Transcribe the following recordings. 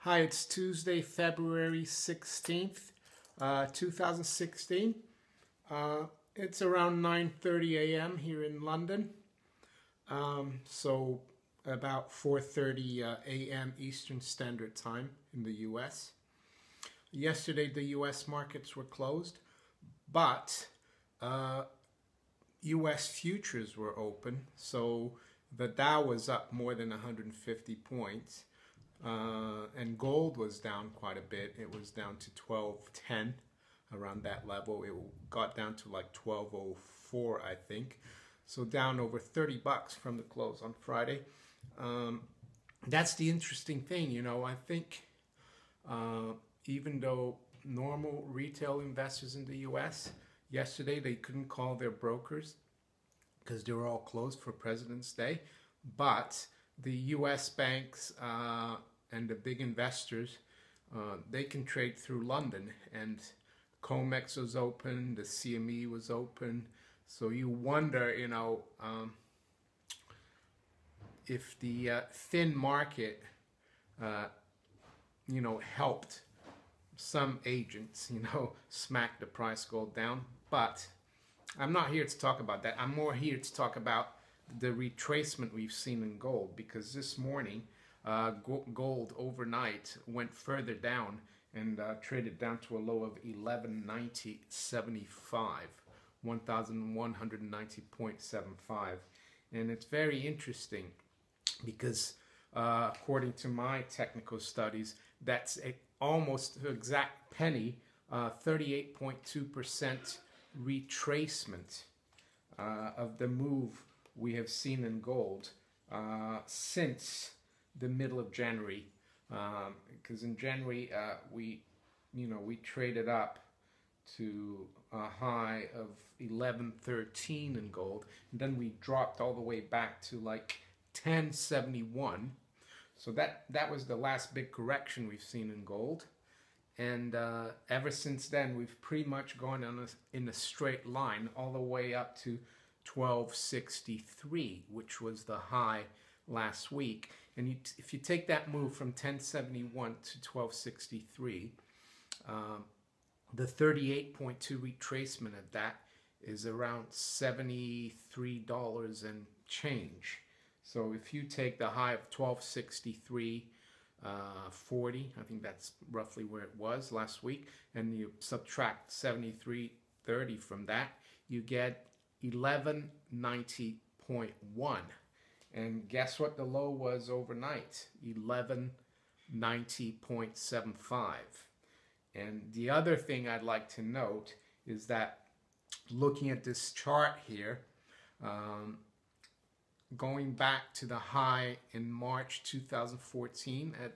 Hi, it's Tuesday, February 16th, 2016. It's around 9:30 a.m. here in London, so about 4:30 a.m. Eastern Standard Time in the U.S. Yesterday, the U.S. markets were closed, but U.S. futures were open, so the Dow was up more than 150 points. And gold was down quite a bit. It was down to 12.10, around that level. It got down to like 12.04, I think. So down over 30 bucks from the close on Friday. That's the interesting thing, you know. I think even though normal retail investors in the US, yesterday they couldn't call their brokers because they were all closed for President's Day. But the US banks and the big investors, they can trade through London, and COMEX was open, the CME was open. So you wonder, you know, if the thin market, you know, helped some agents, you know, smack the price gold down. But I'm not here to talk about that. I'm more here to talk about the retracement we've seen in gold, because this morning gold overnight went further down and traded down to a low of 1190.75, 1190.75. And it's very interesting because according to my technical studies, that's almost the exact penny, 38.2% retracement of the move we have seen in gold since the middle of January, because in January we traded up to a high of 1113 in gold, and then we dropped all the way back to like 1071. So that was the last big correction we've seen in gold, and ever since then we've pretty much gone in a straight line all the way up to 1263, which was the high last week. And if you take that move from 1071 to 1263, the 38.2 retracement of that is around $73 and change. So if you take the high of 1263.40, I think that's roughly where it was last week, and you subtract 73.30 from that, you get 1190.1. And guess what the low was overnight? 1190.75. And the other thing I'd like to note is that looking at this chart here, going back to the high in March 2014 at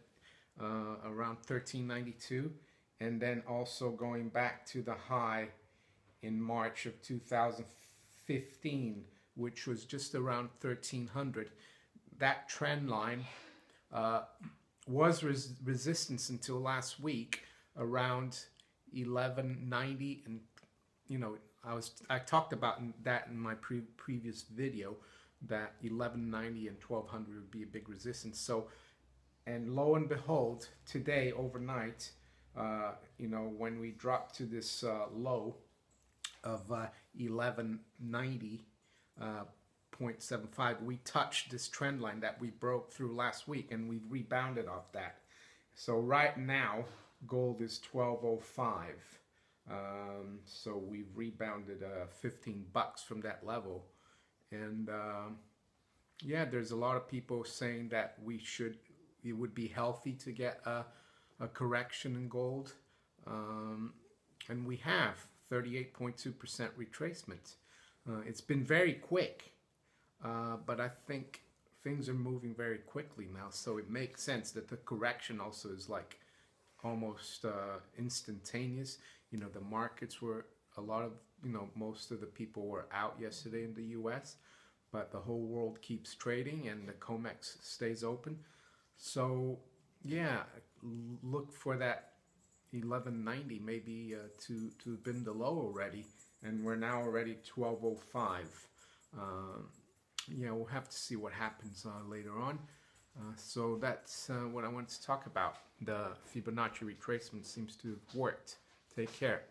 around 1392, and then also going back to the high in March of 2015, which was just around 1300. That trend line was resistance until last week around 1190, and you know, I talked about that in my previous video, that 1190 and 1200 would be a big resistance. So, and lo and behold, today overnight, you know, when we dropped to this low of 1190.75, we touched this trend line that we broke through last week, and we've rebounded off that. So right now gold is 1205, so we've rebounded 15 bucks from that level. And yeah, there's a lot of people saying that it would be healthy to get a correction in gold, and we have 38.2% retracement. It's been very quick, but I think things are moving very quickly now, so it makes sense that the correction also is like almost instantaneous. You know, the markets were, most of the people were out yesterday in the US, but the whole world keeps trading and the COMEX stays open. So yeah, look for that 1190 maybe to have been the low already, and we're now already 1205. Yeah, we'll have to see what happens later on. So that's what I wanted to talk about. The Fibonacci retracement seems to have worked. Take care.